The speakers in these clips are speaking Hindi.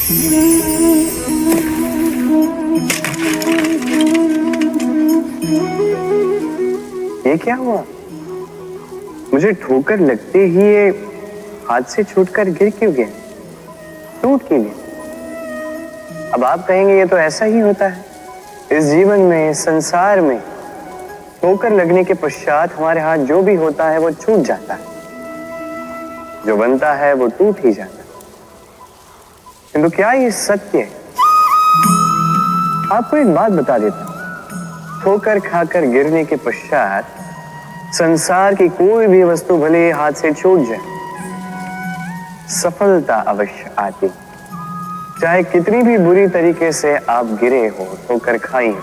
ये क्या हुआ? मुझे ठोकर लगते ही ये हाथ से छूटकर गिर क्यों गया? टूट क्यों गया? अब आप कहेंगे ये तो ऐसा ही होता है इस जीवन में, इस संसार में। ठोकर लगने के पश्चात हमारे हाथ जो भी होता है वो छूट जाता है, जो बनता है वो टूट ही जाता है। किंतु क्या ये सत्य है? आपको एक बात बता देता हूं, ठोकर खाकर गिरने के पश्चात संसार की कोई भी वस्तु भले हाथ से छूट जाए, सफलता अवश्य आती। चाहे कितनी भी बुरी तरीके से आप गिरे हो, ठोकर खाई हो,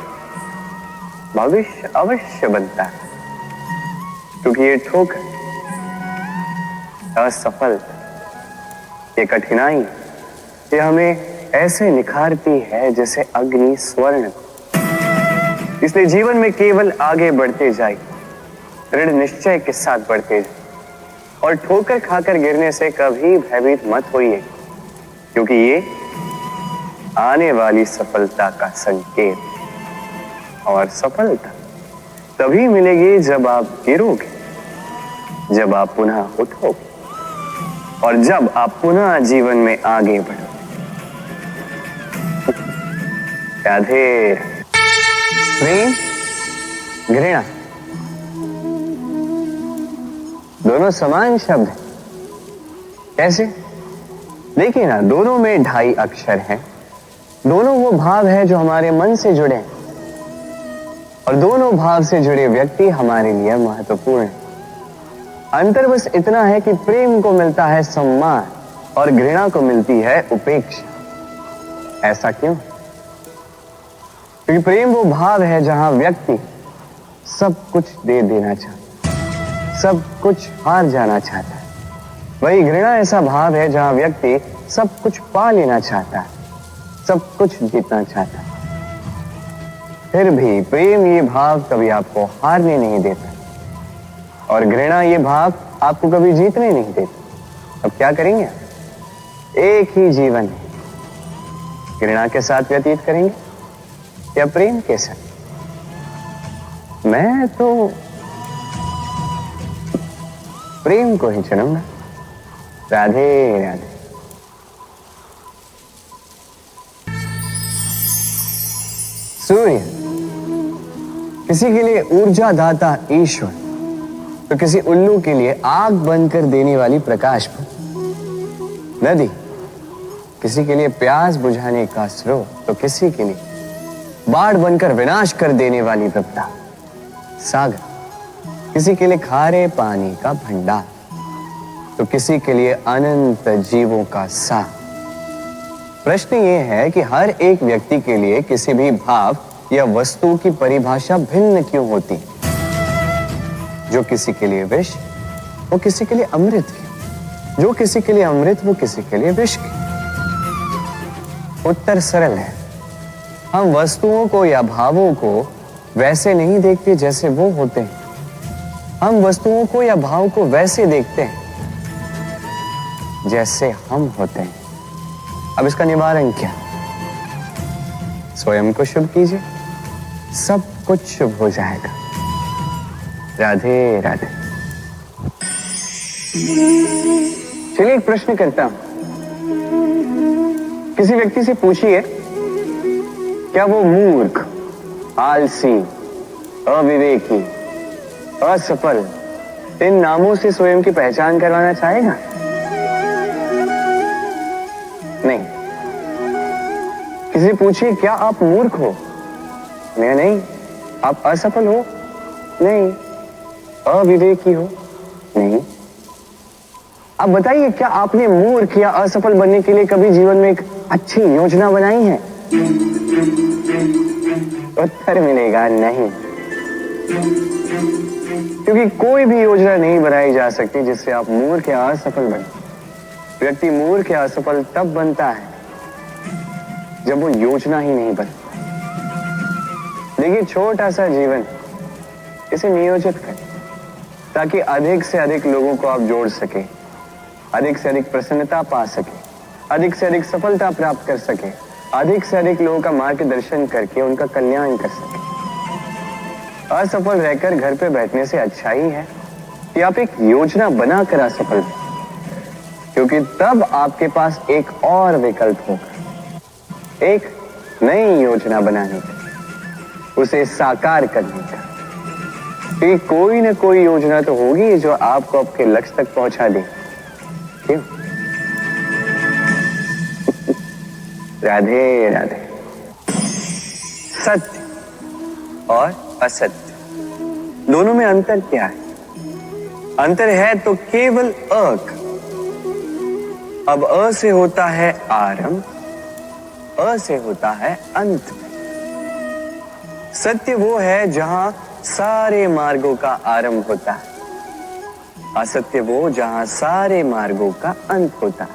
भविष्य अवश्य बनता है। क्योंकि ये ठोकर, असफलता, ये कठिनाई, ये हमें ऐसे निखारती है जैसे अग्नि स्वर्ण। इसलिए जीवन में केवल आगे बढ़ते जाइए, दृढ़ निश्चय के साथ बढ़ते जाइए और ठोकर खाकर गिरने से कभी भयभीत मत होइए, क्योंकि ये आने वाली सफलता का संकेत। और सफलता तभी मिलेगी जब आप गिरोगे, जब आप पुनः उठोगे और जब आप पुनः जीवन में आगे बढ़ोगे। राधे। प्रेम, घृणा दोनों समान शब्द हैं। कैसे? देखिए ना, दोनों में 2.5 अक्षर हैं। दोनों वो भाव है जो हमारे मन से जुड़े हैं और दोनों भाव से जुड़े व्यक्ति हमारे लिए महत्वपूर्ण है। अंतर बस इतना है कि प्रेम को मिलता है सम्मान और घृणा को मिलती है उपेक्षा। ऐसा क्यों? क्योंकि प्रेम वो भाव है जहां व्यक्ति सब कुछ दे देना चाहता है, सब कुछ हार जाना चाहता है। वही घृणा ऐसा भाव है जहां व्यक्ति सब कुछ पा लेना चाहता है, सब कुछ जीतना चाहता है। फिर भी प्रेम ये भाव कभी आपको हारने नहीं देता और घृणा ये भाव आपको कभी जीतने नहीं देता। अब क्या करेंगे? एक ही जीवन है, घृणा के साथ व्यतीत करेंगे या प्रेम के साथ? मैं तो प्रेम को ही चुनूंगा। राधे राधे। सूर्य किसी के लिए ऊर्जा दाता ईश्वर, तो किसी उल्लू के लिए आग बनकर देने वाली प्रकाश। नदी किसी के लिए प्यास बुझाने का स्रोत, तो किसी के लिए बाढ़ बनकर विनाश कर देने वाली विपदा। सागर किसी के लिए खारे पानी का भंडार, तो किसी के लिए अनंत जीवों का सार। प्रश्न ये है कि हर एक व्यक्ति के लिए किसी भी भाव या वस्तु की परिभाषा भिन्न क्यों होती है? जो किसी के लिए विष, वो किसी के लिए अमृत की, जो किसी के लिए अमृत, वो किसी के लिए विष की। उत्तर सरल है, हम वस्तुओं को या भावों को वैसे नहीं देखते जैसे वो होते हैं। हम वस्तुओं को या भाव को वैसे देखते हैं जैसे हम होते हैं। अब इसका निवारण क्या? स्वयं को शुभ कीजिए, सब कुछ शुभ हो जाएगा। राधे राधे। चलिए एक प्रश्न करता हूं। किसी व्यक्ति से पूछिए, क्या वो मूर्ख, आलसी, अविवेकी, असफल इन नामों से स्वयं की पहचान करवाना चाहेगा? नहीं। किसी पूछिए, क्या आप मूर्ख हो? नहीं। आप असफल हो? नहीं। अविवेकी हो? नहीं। अब बताइए, क्या आपने मूर्ख या असफल बनने के लिए कभी जीवन में एक अच्छी योजना बनाई है? उत्तर मिलेगा नहीं, क्योंकि कोई भी योजना नहीं बनाई जा सकती जिससे आप मूर्ख या असफल बने। व्यक्ति मूर्ख या असफल तब बनता है जब वो योजना ही नहीं बनता। देखिए, छोटा सा जीवन, इसे नियोजित करें ताकि अधिक से अधिक लोगों को आप जोड़ सके, अधिक से अधिक प्रसन्नता पा सके, अधिक से अधिक सफलता प्राप्त कर सके, अधिक से अधिक लोगों का मार्गदर्शन करके उनका कल्याण कर सके। असफल रहकर घर पे बैठने से अच्छा ही है कि आप एक योजना बनाकर असफल हैं, क्योंकि तब आपके पास एक और विकल्प होगा, एक नई योजना बनाने का, उसे साकार करने का। कि कोई ना कोई योजना तो होगी जो आपको आपके लक्ष्य तक पहुंचा दे। क्यों? राधे राधे। सत्य और असत्य दोनों में अंतर क्या है? अंतर है तो केवल अ का। अब अ से होता है आरंभ, अ से होता है अंत। सत्य वो है जहां सारे मार्गों का आरंभ होता है, असत्य वो जहां सारे मार्गों का अंत होता है।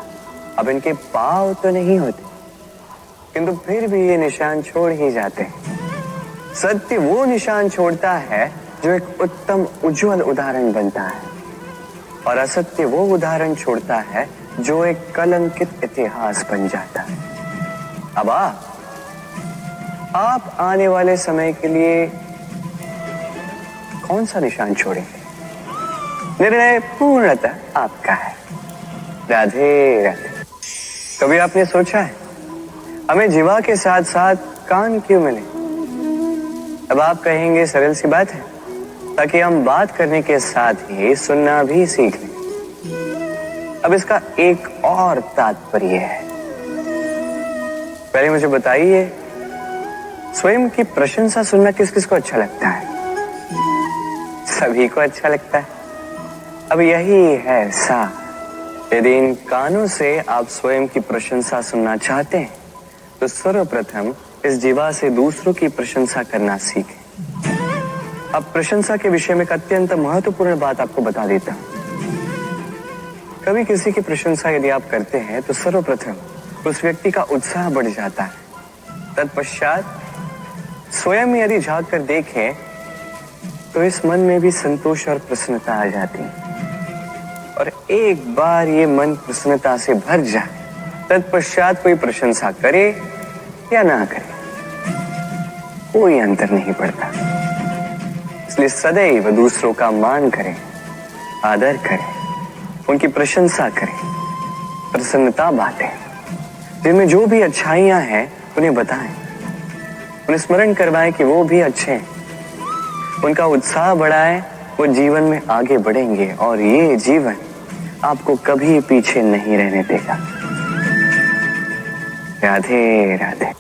अब इनके पांव तो नहीं होते, किंतु फिर भी ये निशान छोड़ ही जाते हैं। सत्य वो निशान छोड़ता है जो एक उत्तम उज्जवल उदाहरण बनता है, और असत्य वो उदाहरण छोड़ता है जो एक कलंकित इतिहास बन जाता है। अब आप आने वाले समय के लिए कौन सा निशान छोड़ेंगे? निर्णय पूर्णतः आपका है। राधे राधे। कभी आपने सोचा है हमें जीवा के साथ साथ कान क्यों मिले? अब आप कहेंगे सरल सी बात है, ताकि हम बात करने के साथ ही सुनना भी सीख लें। अब इसका एक और तात्पर्य है। पहले मुझे बताइए, स्वयं की प्रशंसा सुनना किस किस को अच्छा लगता है? सभी को अच्छा लगता है। अब यही है सा। यदि इन कानों से आप स्वयं की प्रशंसा सुनना चाहते हैं तो सर्वप्रथम इस जीवा से दूसरों की प्रशंसा करना सीखें। अब प्रशंसा के विषय में एक अत्यंत महत्वपूर्ण बात आपको बता देता हूं। कभी किसी की प्रशंसा यदि आप करते हैं तो सर्वप्रथम उस व्यक्ति का उत्साह बढ़ जाता है। तत्पश्चात स्वयं यदि झांक कर देखें तो इस मन में भी संतोष और प्रसन्नता आ जाती है, और एक बार ये मन प्रसन्नता से भर जाए, तत्पश्चात कोई प्रशंसा करे या ना करे, कोई अंतर नहीं पड़ता। इसलिए सदैव दूसरों का मान करें, आदर करें, उनकी प्रशंसा करें, प्रसन्नता बांटें, जिनमें जो भी अच्छाइयां हैं उन्हें बताएं, उन्हें स्मरण करवाएं कि वो भी अच्छे हैं, उनका उत्साह बढ़ाएं, वो जीवन में आगे बढ़ेंगे और ये जीवन आपको कभी पीछे नहीं रहने देगा। राधे राधे।